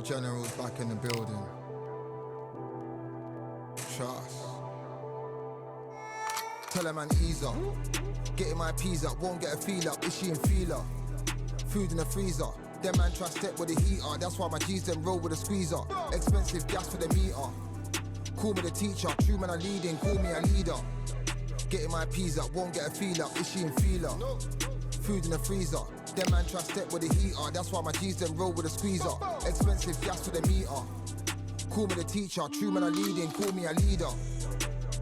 General's back in the building. Trust. Tell a man ease up. Getting my peas up, won't get a feel up. Is she in feeler? Food in the freezer. Them man try step with the heater. That's why my G's them roll with a squeezer. Expensive gas for the meter. Call me the teacher. True man I leading, call me a leader. Getting my peas up, won't get a feel up. Is she in feeler? Food in the freezer. Them man try step with the heater. That's why my G's them roll with a squeezer. Expensive gas for the meter. Call me the teacher. True man I leading, call me a leader.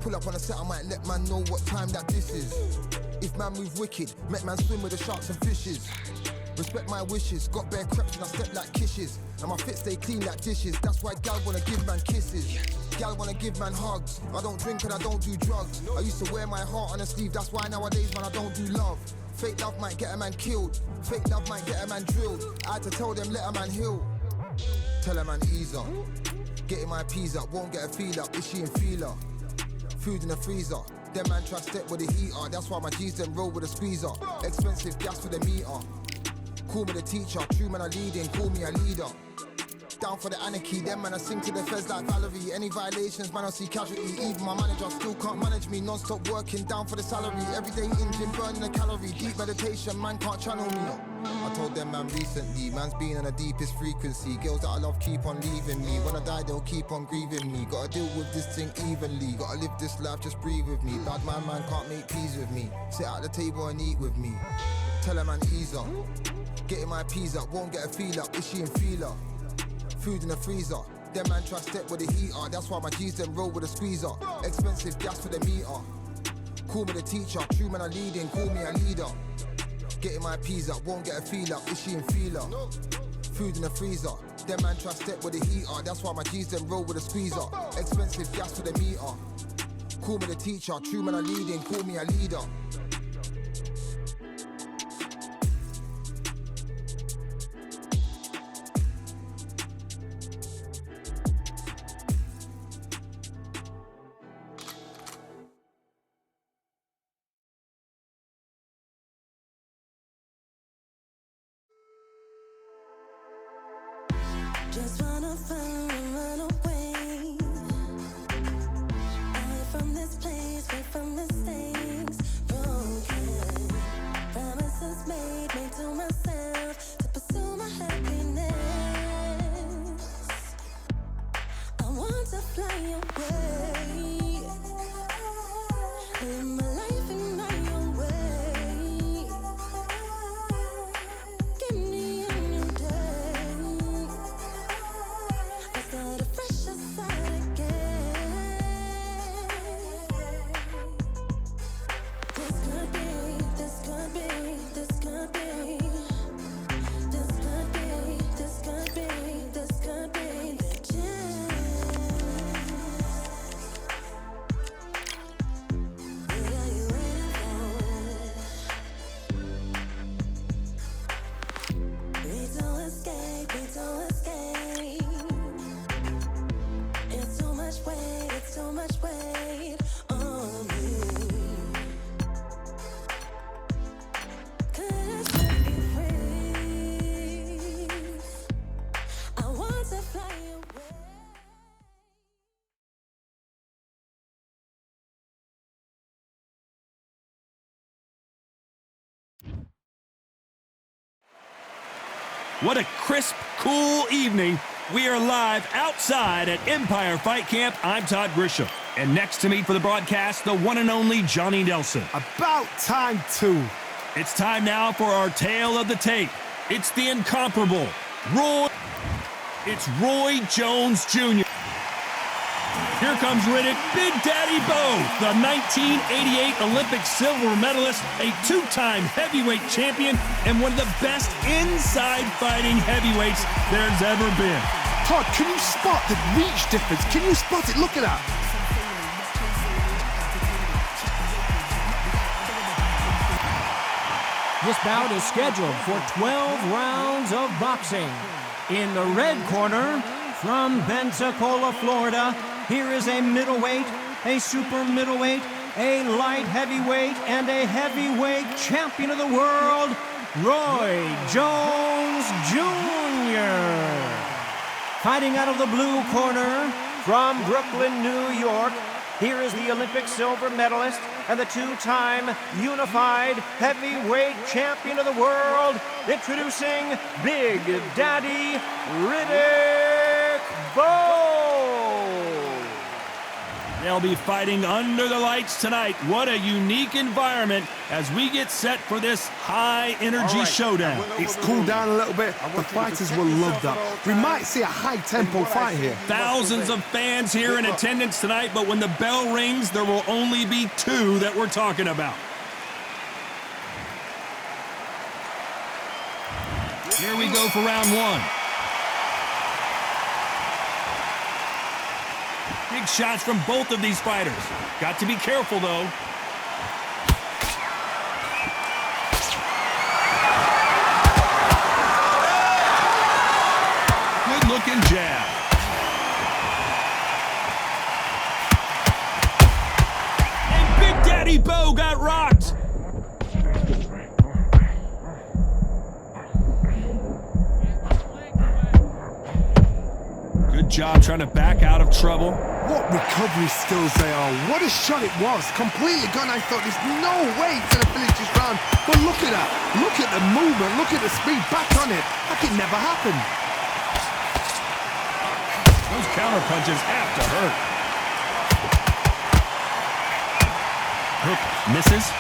Pull up on a set, I might let man know what time that this is. If man move wicked, make man swim with the sharks and fishes. Respect my wishes, got bare creps and I step like kisses. And my fit stay clean like dishes, that's why gal wanna give man kisses. Gal wanna give man hugs, I don't drink and I don't do drugs. I used to wear my heart on a sleeve, that's why nowadays man I don't do love. Fake love might get a man killed, fake love might get a man drilled. I had to tell them let a man heal. Tell a man ease up, getting my peas up, won't get a feel up, is she in feeler? Food in the freezer, them man try step with the heater. That's why my G's them roll with a squeezer. Expensive gas for the meter. Call me the teacher, true man I leading, call me a leader. Down for the anarchy, them man I sing to the feds like Valerie. Any violations, man I see casualty. Even my manager still can't manage me. Non-stop working, down for the salary. Everyday in gym, burning a calorie. Deep meditation, man can't channel me. I told them man recently, man's been on the deepest frequency. Girls that I love keep on leaving me. When I die they'll keep on grieving me. Gotta deal with this thing evenly. Gotta live this life, just breathe with me. Bad man can't make peace with me. Sit at the table and eat with me. Tell a man ease up. Getting my peas up, won't get a feel up. Is she in feeler? Food in the freezer. Them man try step with the heater. That's why my G's them roll with a squeezer. Expensive gas for the meter. Call me the teacher. True man I leading, call me a leader. Getting my peas up, won't get a feel up. Is she in feeler? Food in the freezer. Them man try step with the heater. That's why my G's them roll with a squeezer. Expensive gas for the meter. Call me the teacher. True man I leading, call me a leader. Just wanna find and run away. Away from this place, away from mistakes. Broken promises made to myself to pursue my happiness. I want to fly away. Live my life in my own way. Give me a new day. Start a fresh start again. This could be, this could be, this could be. This could be, this could be, this could be the chance. What are you waiting for? We don't escape, we don't escape. It's too much weight, it's too much weight on me. Could I set you free? I want to fly away. What a crisp, cool evening. We are live outside at Empire Fight Camp. I'm Todd Grisham. And next to me for the broadcast, the one and only Johnny Nelson. About time, too. It's time now for our tale of the tape. It's the incomparable Roy. It's Roy Jones Jr. Here comes Riddick, Big Daddy Bo, the 1988 Olympic silver medalist, a two-time heavyweight champion, and one of the best inside fighting heavyweights there's ever been. Todd, can you spot the reach difference? Can you spot it? Look at that. This bout is scheduled for 12 rounds of boxing. In the red corner, from Pensacola, Florida, here is a middleweight, a super middleweight, a light heavyweight, and a heavyweight champion of the world, Roy Jones Jr. Fighting out of the blue corner from Brooklyn, New York, here is the Olympic silver medalist and the two-time unified heavyweight champion of the world, introducing Big Daddy Riddick Bowe. They'll be fighting under the lights tonight. What a unique environment as we get set for this high-energy showdown. It's cooled down a little bit. The fighters will love that. We might see a high-tempo fight here. Thousands of fans here in attendance tonight, but when the bell rings, there will only be two that we're talking about. Here we go for round one. Big shots from both of these fighters. Got to be careful, though. Good-looking jab. And Big Daddy Bowe got rocked. Good job trying to back out of trouble. What recovery skills they are. What a shot it was. Completely gone. I thought there's no way he's going to finish this round. But look at that. Look at the movement. Look at the speed. Back on it. Like it never happened. Those counter punches have to hurt. Hook misses.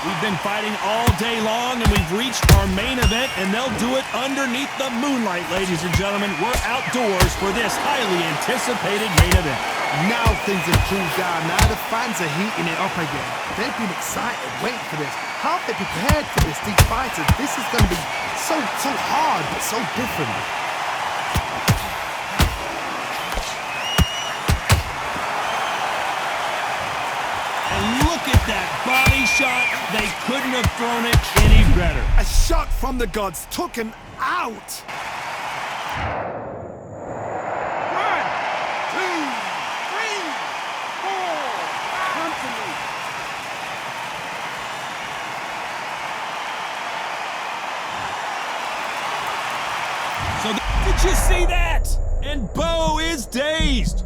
We've been fighting all day long, and we've reached our main event, and they'll do it underneath the moonlight, ladies and gentlemen. We're outdoors for this highly anticipated main event. Now things have cooled down. Now the fans are heating it up again. They've been excited, waiting for this. How have they prepared for this, these fighters? This is going to be so hard, but so different. Look at that body shot. They couldn't have thrown it any better. A shot from the gods took him out. 1, 2, 3, 4. Company. So did you see that? And Bowe is dazed.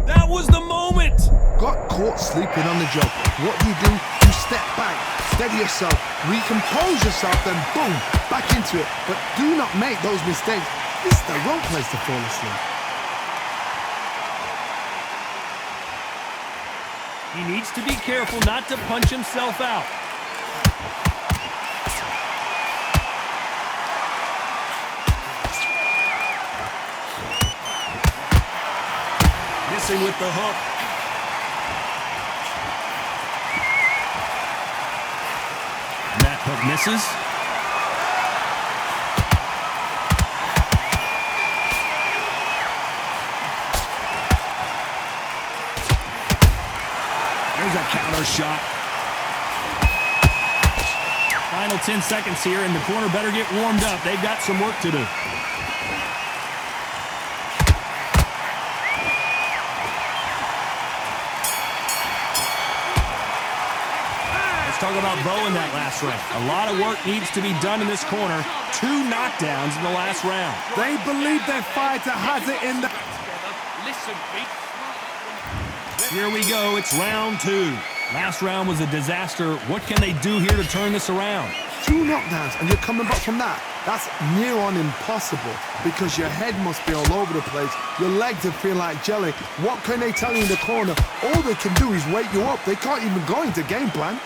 That was the moment. Got caught sleeping on the job. What do? You step back, steady yourself, recompose yourself, then boom, back into it. But do not make those mistakes. This is the wrong place to fall asleep. He needs to be careful not to punch himself out. Missing with the hook. And that hook misses. There's a counter shot. Final 10 seconds here, and the corner better get warmed up. They've got some work to do. Talk about Bowe in that last round. A lot of work needs to be done in this corner. 2 knockdowns in the last round. They believe their fighter has it in the... Here we go. It's round 2. Last round was a disaster. What can they do here to turn this around? 2 knockdowns, and you're coming back from that. That's near on impossible because your head must be all over the place. Your legs are feeling like jelly. What can they tell you in the corner? All they can do is wake you up. They can't even go into game plan.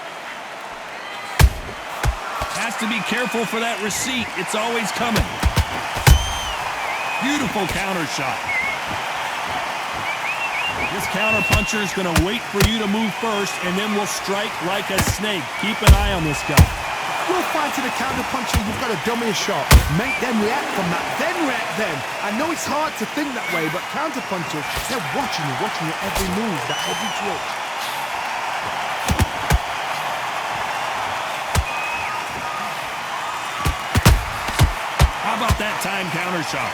Has to be careful for that receipt. It's always coming. Beautiful counter shot. This counter puncher is going to wait for you to move first, and then will strike like a snake. Keep an eye on this guy. You're fighting a counter puncher, you've got to dummy a shot. Make them react from that, then react then. I know it's hard to think that way, but counter punchers, they're watching your every move, that every twitch. How about that time counter shot?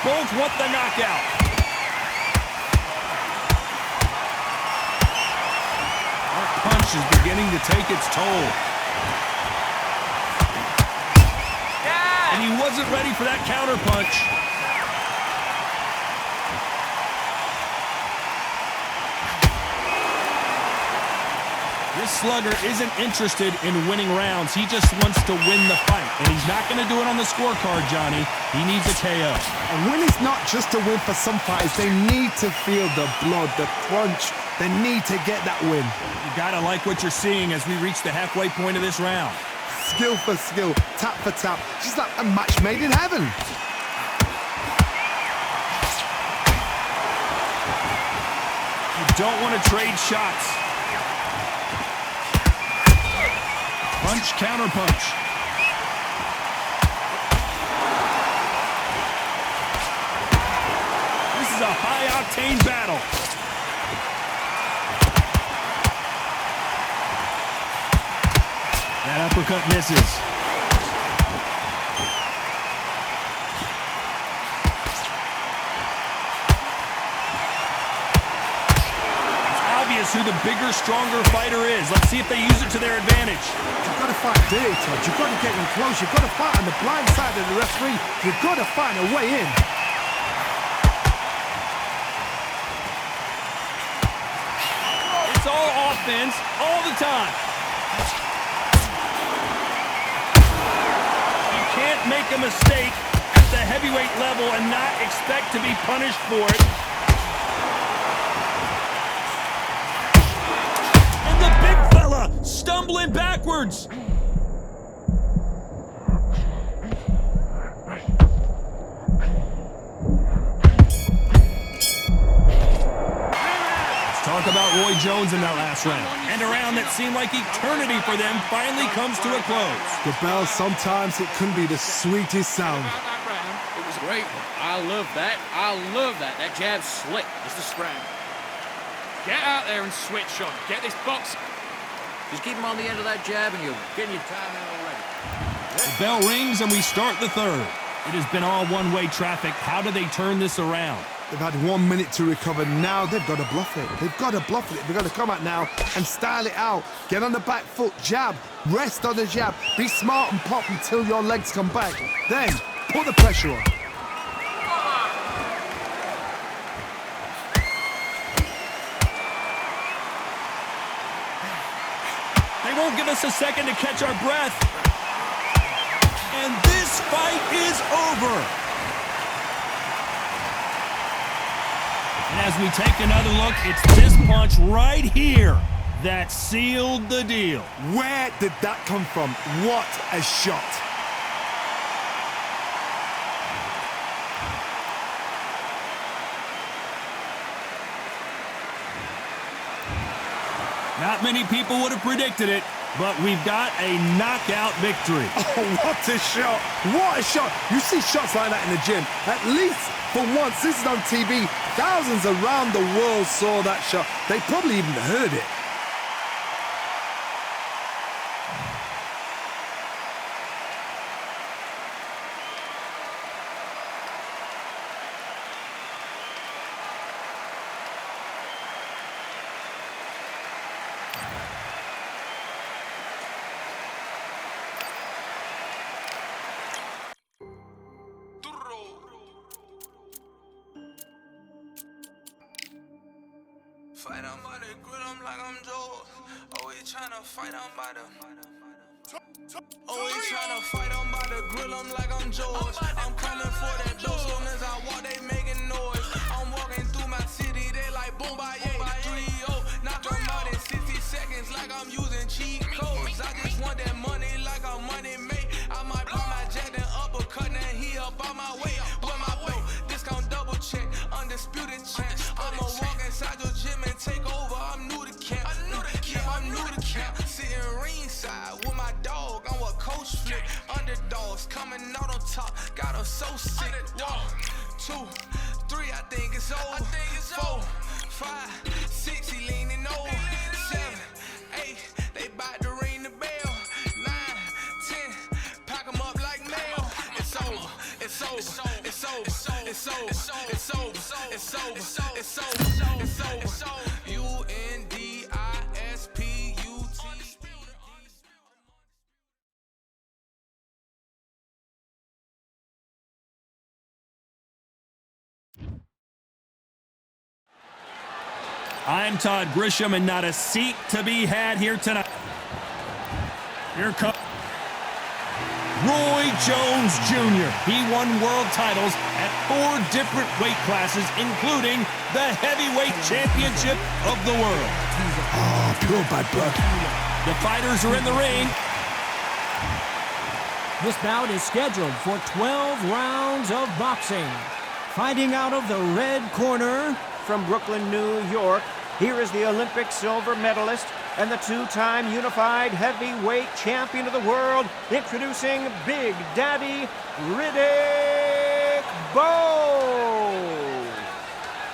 both want the knockout. That punch is beginning to take its toll. And he wasn't ready for that counter punch. This slugger isn't interested in winning rounds. He just wants to win the fight. And he's not going to do it on the scorecard, Johnny. He needs a KO. A win is not just a win for some fighters. They need to feel the blood, the crunch. They need to get that win. You got to like what you're seeing as we reach the halfway point of this round. Skill for skill, tap for tap. Just like a match made in heaven. You don't want to trade shots. Punch, counter punch. This is a high-octane battle. That uppercut misses. Who the bigger, stronger fighter is. Let's see if they use it to their advantage. You've got to fight dirty, Todd. You've got to get them close. You've got to fight on the blind side of the referee. You've got to find a way in. It's all offense, all the time. You can't make a mistake at the heavyweight level and not expect to be punished for it. Stumbling backwards. Let's talk about Roy Jones in that last round. And a round that seemed like eternity for them finally comes to a close. The bell, sometimes it can be the sweetest sound. It was a great one. I love that. I love that. That jab's slick. Just a scram. Get out there and switch on. Get this box. Just keep him on the end of that jab and you're getting your time in already. The bell rings and we start the third. It has been all one-way traffic. How do they turn this around? They've had 1 minute to recover. Now they've got to bluff it. They've got to bluff it. They've got to come out now and style it out. Get on the back foot, jab, rest on the jab. Be smart and pop until your legs come back. Then put the pressure on. Won't give us a second to catch our breath. And this fight is over. And as we take another look, it's this punch right here that sealed the deal. Where did that come from? What a shot. Not many people would have predicted it, but we've got a knockout victory. Oh, what a shot. What a shot. You see shots like that in the gym. At least for once, this is on TV. Thousands around the world saw that shot. They probably even heard it. Fight on by the grill, I'm like I'm Joe. Always tryna fight on by the. Always tryna fight on by the grill, I'm like I'm George. I'm coming for that dough, soon as I walk, they making noise. I'm walking through my city, they like boom, by 3-0. Knock them out in 60 seconds, like I'm using cheat codes. I just want that money, like I'm money made. I might pop my jet and uppercut, and he up on my way. With my belt, discount double check, undisputed champ. I'ma walk inside your gym and take over. I'm new to camp. I'm new to camp. Sitting ringside with my dog on what coach flick. Underdogs coming out on top. Got them so sick. 1, 2, 3, I think it's over. 4, 5, 6, he leaning over. 7, 8, they bout to ring the bell. 9, 10, pack them up like mail. It's over. It's over. It's over. It's over. I'm Todd Grisham, and not a seat to be had here tonight. Here comes Roy Jones Jr. He won world titles at 4 different weight classes, including the heavyweight championship of the world. Oh, pure bad blood. The fighters are in the ring. This bout is scheduled for 12 rounds of boxing. Fighting out of the red corner from Brooklyn, New York, here is the Olympic silver medalist and the 2-time unified heavyweight champion of the world, introducing Big Daddy Riddick Bowe.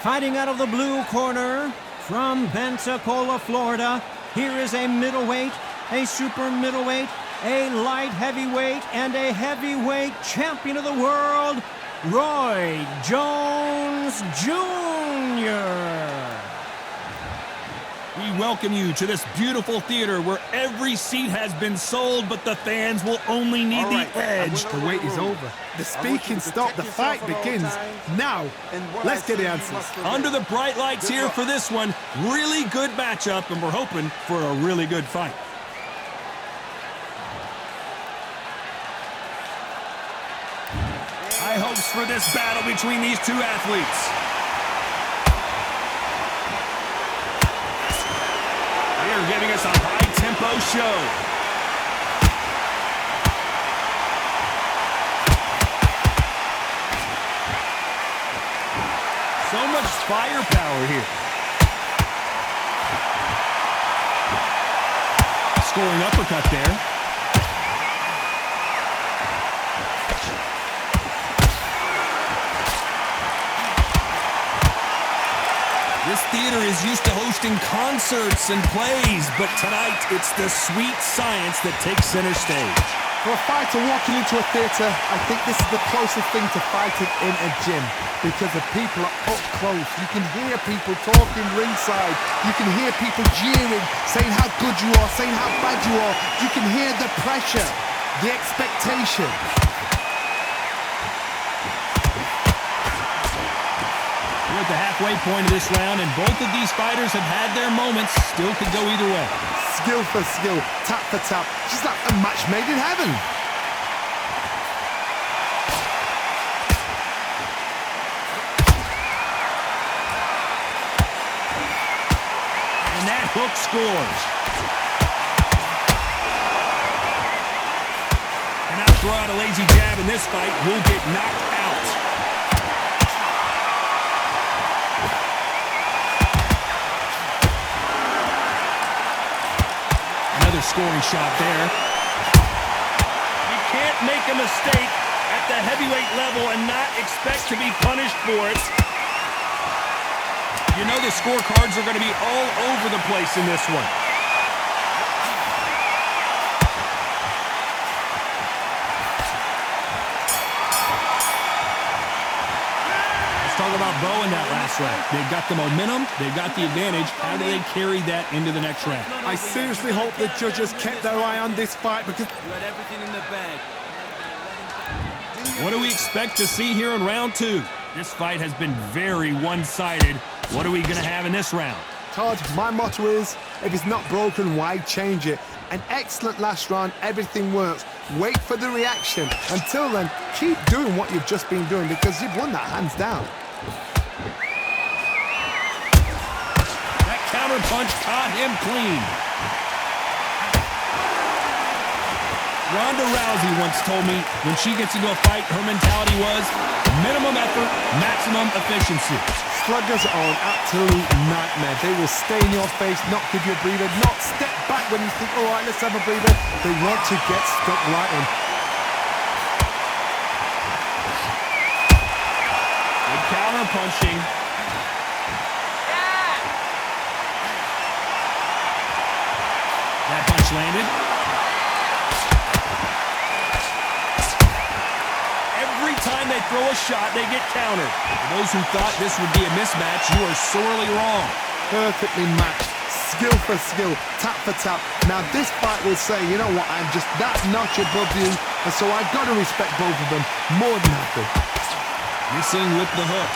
Fighting out of the blue corner from Pensacola, Florida, here is a middleweight, a super middleweight, a light heavyweight, and a heavyweight champion of the world, Roy Jones Jr. We welcome you to this beautiful theater where every seat has been sold, but the fans will only need the edge. The wait is over. The speaking stopped. The fight begins. Now, let's get the answers. Under the bright lights here for this one, really good matchup, and we're hoping for a really good fight. High hopes for this battle between these two athletes. They're giving us a high-tempo show. So much firepower here. Scoring uppercut there. This theater is used to hosting concerts and plays, but tonight it's the sweet science that takes center stage. For a fighter walking into a theater, I think this is the closest thing to fighting in a gym because the people are up close. You can hear people talking ringside. You can hear people jeering, saying how good you are, saying how bad you are. You can hear the pressure, the expectation. We're at the halfway point of this round, and both of these fighters have had their moments. Still could go either way. Skill for skill, tap for tap. Just like a match made in heaven. And that hook scores. And I'll throw out a lazy jab in this fight. We'll get knocked out. Scoring shot there. You can't make a mistake at the heavyweight level and not expect to be punished for it. You know the scorecards are going to be all over the place in this one. Talk about Bowe in that last round. They've got the momentum, they've got the advantage. How do they carry that into the next round? I seriously hope the judges kept their eye on this fight because You had everything in the bag. What do we expect to see here in round 2? This fight has been very one-sided. What are we going to have in this round? Todd, my motto is, if it's not broken, why change it? An excellent last round, everything works. Wait for the reaction. Until then, keep doing what you've just been doing because you've won that hands down. That counter punch caught him clean. Ronda Rousey once told me when she gets into a fight, her mentality was minimum effort, maximum efficiency. Sluggers are an absolute nightmare. They will stay in your face, not give you a breather, not step back when you think, all right, let's have a breather. They want to get stuck right in. Good counter punching. That punch landed. Every time they throw a shot, they get countered. For those who thought this would be a mismatch, you are sorely wrong. Perfectly matched. Skill for skill, tap for tap. Now this fight will say, you know what, I'm just that notch above you, and so I've got to respect both of them more than happy. Missing with the hook.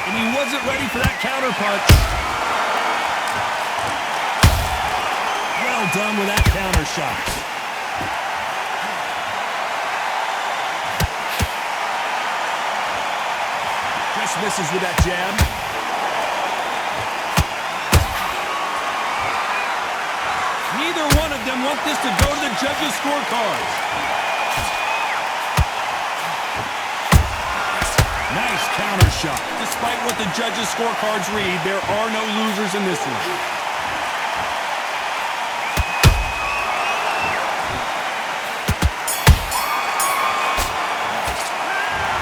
And he wasn't ready for that counter punch. Well done with that counter shot. Just misses with that jab. Neither one of them want this to go to the judges' scorecards. Nice counter shot. Despite what the judges' scorecards read, there are no losers in this one.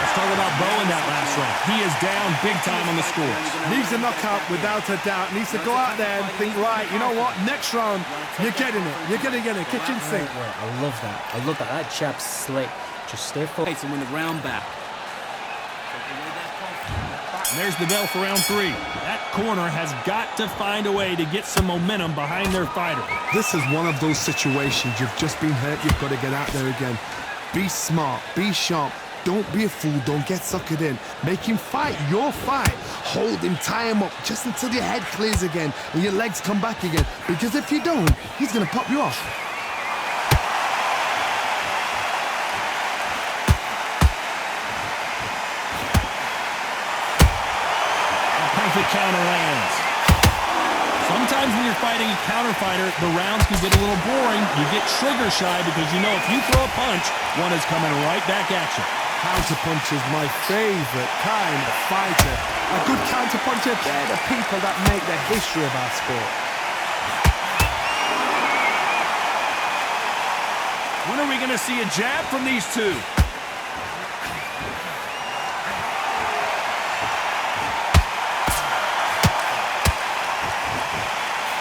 Let's talk about Bo in that last round. He is down big time on the scores. Needs a knockout without a doubt. Needs to go out there and think, right, you know what? Next round, you're getting it. You're going to get it. Kitchen sink. I love that. I love that. That jab's slick. Just stay focused and win the round back. And there's the bell for round 3. That corner has got to find a way to get some momentum behind their fighter. This is one of those situations. You've just been hurt. You've got to get out there again. Be smart. Be sharp. Don't be a fool. Don't get suckered in. Make him fight your fight. Hold him, tie him up just until your head clears again and your legs come back again. Because if you don't, he's going to pop you off. Perfect counter lands. Sometimes when you're fighting a counter fighter, the rounds can get a little boring. You get trigger shy because you know if you throw a punch, one is coming right back at you. Counter punch is my favorite kind of fighter. A good counter puncher, they're the people that make the history of our sport. When are we going to see a jab from these two?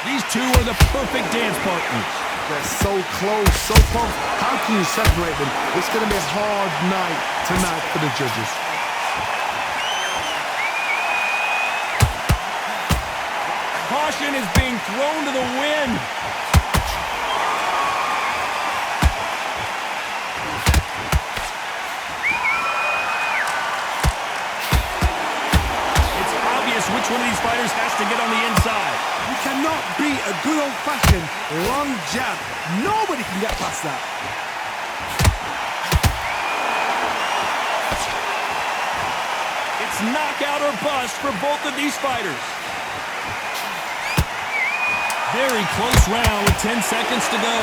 These two are the perfect dance partners. They're so close, so close. How can you separate them? It's going to be a hard night tonight for the judges. Caution is being thrown to the wind. It's obvious which one of these fighters has to get on the inside. You cannot beat a good old-fashioned long jab. Nobody can get past that. It's knockout or bust for both of these fighters. Very close round with 10 seconds to go.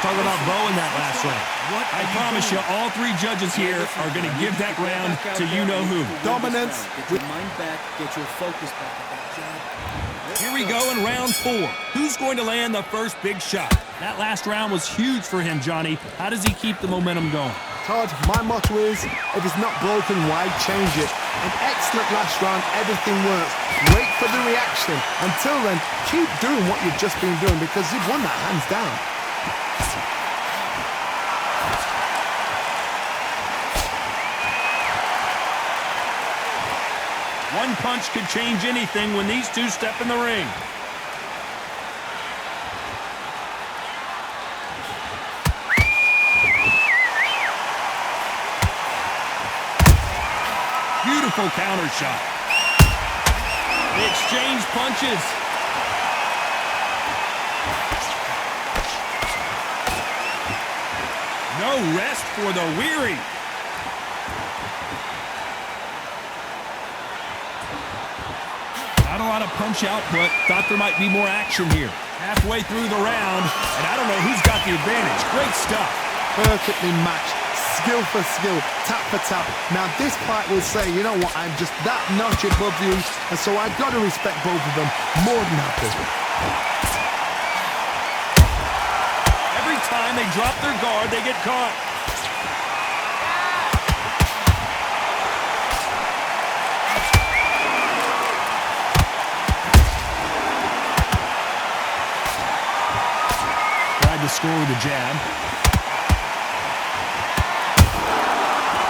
Talk about Bo in that last round. I promise you, all 3 judges here are going to give that round to you-know-who. Dominance. Get your mind back, get your focus back at that jab. Here we go in round 4. Who's going to land the first big shot? That last round was huge for him, Johnny. How does he keep the momentum going? Todd, my motto is, if it's not broken, why change it? An excellent last round, everything works. Wait for the reaction. Until then, keep doing what you've just been doing because you've won that hands down. One punch could change anything when these two step in the ring. Beautiful counter shot. They exchange punches. No rest for the weary. Not a lot of punch output. Thought there might be more action here. Halfway through the round, and I don't know who's got the advantage. Great stuff. Perfectly matched. Skill for skill. Tap for tap. Now this fight will say, you know what, I'm just that notch above you, and so I've got to respect both of them more than happy. Every time they drop their guard, they get caught. Tried to score with a jab.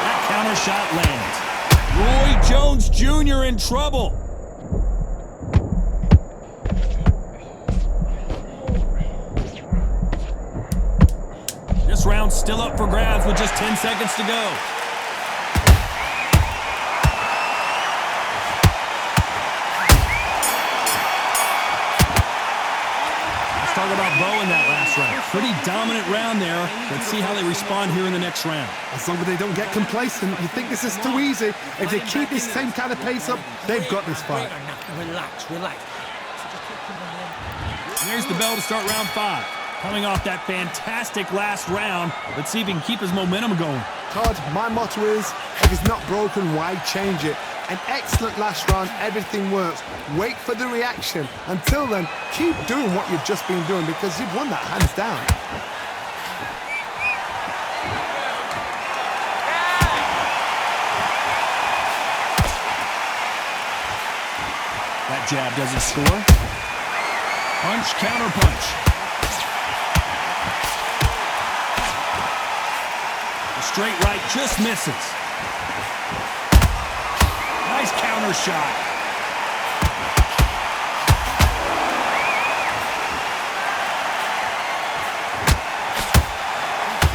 That counter shot lands. Roy Jones Jr. in trouble. round still up for grabs with just 10 seconds to go. Let's talk about Bo in that last round. Pretty dominant round there. Let's see how they respond here in the next round. As long as they don't get complacent, you think this is too easy. If they keep this same kind of pace up, they've got this fight. Relax, relax. And there's the bell to start round 5. Coming off that fantastic last round, let's see if he can keep his momentum going. Todd, my motto is, if it's not broken, why change it? An excellent last round, everything works. Wait for the reaction. Until then, keep doing what you've just been doing because you've won that hands down. That jab doesn't score. Punch, counter punch. The straight right just misses. Nice counter shot.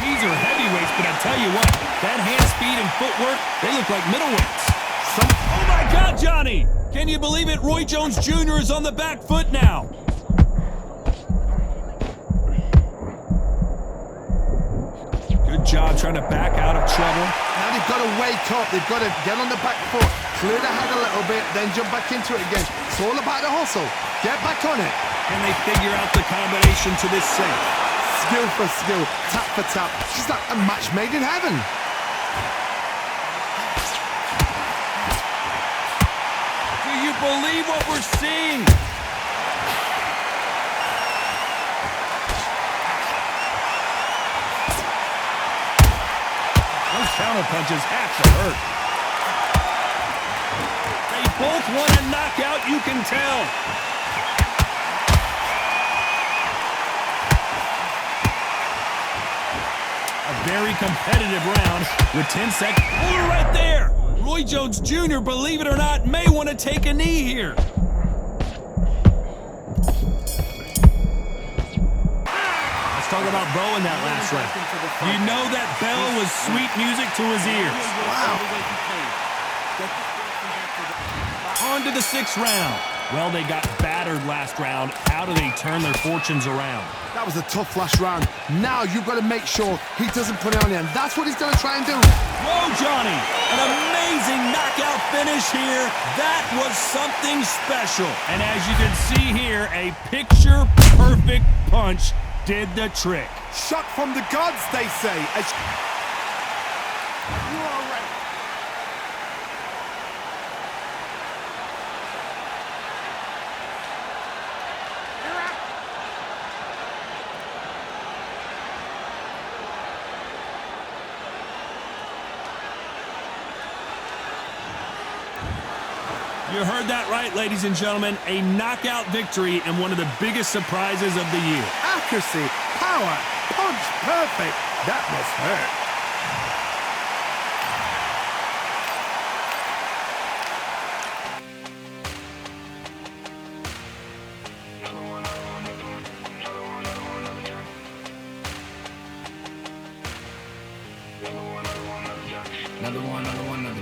These are heavyweights, but I tell you what, that hand speed and footwork, they look like middleweights. Oh my God, Johnny! Can you believe it? Roy Jones Jr. is on the back foot now. Good job trying to back out of trouble. Now they've got to wake up. They've got to get on the back foot, clear the head a little bit, then jump back into it again. It's all about the hustle. Get back on it. Can they figure out the combination to this safe? Skill for skill, tap for tap. She's like a match made in heaven. Do you believe what we're seeing? Those counter punches have to hurt. They both want a knockout, you can tell. A very competitive round with 10 seconds. Oh, right there! Roy Jones Jr., believe it or not, may want to take a knee here. Let's talk about Bo in that last round. You know that bell was sweet music to his ears. Wow. On to the 6th round. Well, they got battered last round. How do they turn their fortunes around? That was a tough last round. Now you've got to make sure he doesn't put it on you, and that's what he's going to try and do. Whoa, Johnny! An amazing knockout finish here. That was something special. And as you can see here, a picture-perfect punch did the trick. Shot from the gods, they say. You are right. You heard that right, ladies and gentlemen. A knockout victory and one of the biggest surprises of the year. Accuracy, power, punch, perfect. That must hurt. Another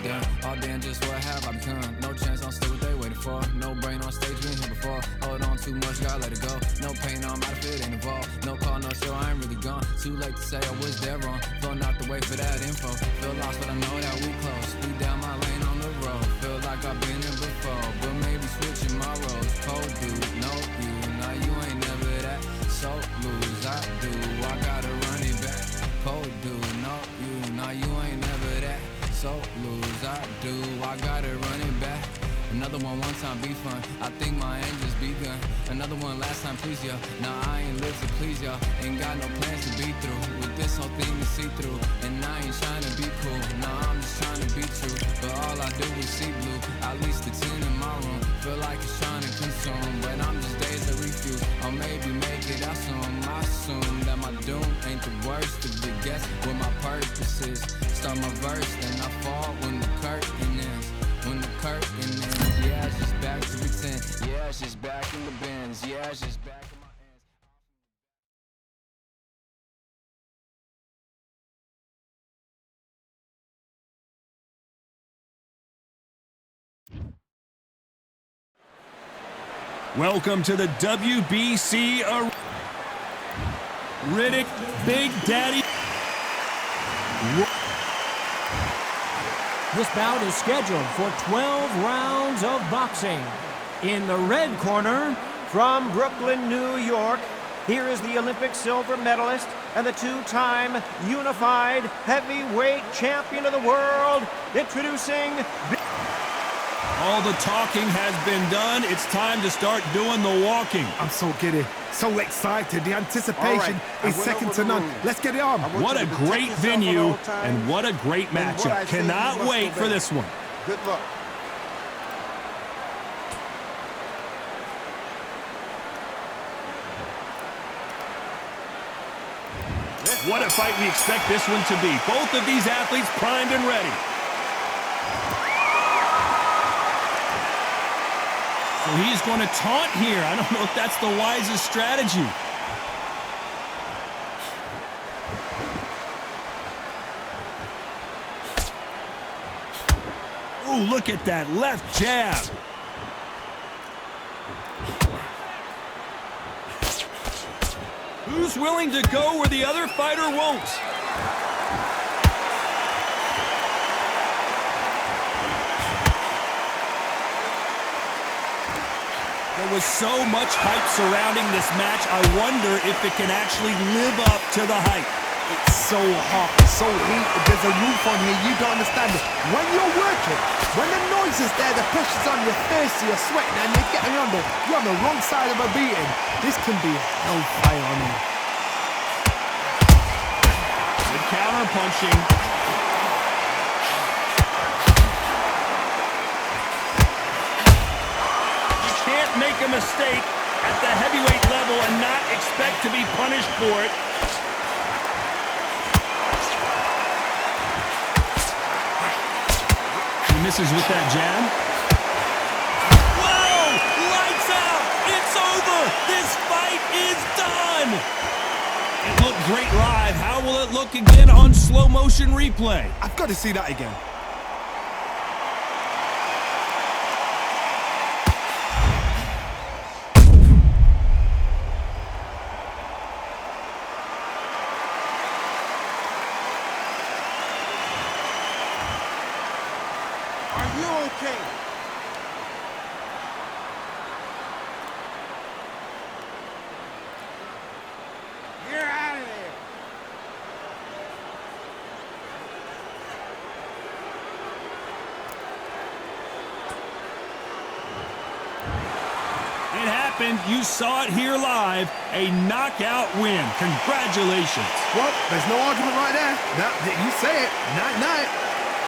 gun. All damn, just what have I become? No chance, I'll stay what they waiting for. No brain on stage, been here before. Hold on too much, gotta let it go. No pain, I'm out of it, ain't involved. No call, no show, I ain't really gone. Too late to say I was there wrong. Flown out the way for that info. Feel lost, but I know that we close. Speed down my lane on the road. Feel like I've been there before, but maybe switching my roles. Cold dude, no you. Now you ain't never that. So lose, I do. I gotta run it back. Cold dude, no you. Now you ain't never that. So lose, I do. I gotta run it back. Another one time be fun. I think my end just begun. Another one last time, please, y'all. Now I ain't live to please y'all. Ain't got no plans to be through with this whole thing to see through. And I ain't trying to be cool. Nah, I'm just trying to be true. But all I do is see blue. At least the 10 in my room. Feel like it's trying to consume. But I'm just days to refuse. Or maybe make it out soon. I assume that my doom ain't the worst of the guess what my purpose is. Start my verse, then I fall when the curtain ends. When the curtain ends, yeah, it's just back to pretend. Yeah, it's just back in the bins. Yeah, it's just back. Welcome to the WBC Arena. Riddick, Big Daddy. This bout is scheduled for 12 rounds of boxing. In the red corner, from Brooklyn, New York, here is the Olympic silver medalist and the two-time unified heavyweight champion of the world, introducing... All the talking has been done. It's time to start doing the walking. I'm so giddy, so excited. The anticipation is second to none. Let's get it on. What a great venue and what a great matchup. Cannot wait for this one. Good luck. What a fight we expect this one to be. Both of these athletes primed and ready. So he's going to taunt here. I don't know if that's the wisest strategy. Ooh, look at that left jab. Who's willing to go where the other fighter won't? There was so much hype surrounding this match, I wonder if it can actually live up to the hype. It's so hot, so heated. There's a roof on here, you don't understand it. When you're working, when the noise is there, the pressure's on your face, you're sweating, and you're getting you're on the wrong side of a beating. This can be hellfire on you. Good counter punching. You can't make a mistake at the heavyweight level and not expect to be punished for it. Misses with that jab. Whoa! Lights out! It's over! This fight is done! It looked great live. How will it look again on slow motion replay? I've got to see that again. Are you okay? You're out of there. It happened. You saw it here live. A knockout win. Congratulations. Well, there's no argument right there. You say it. Night-night.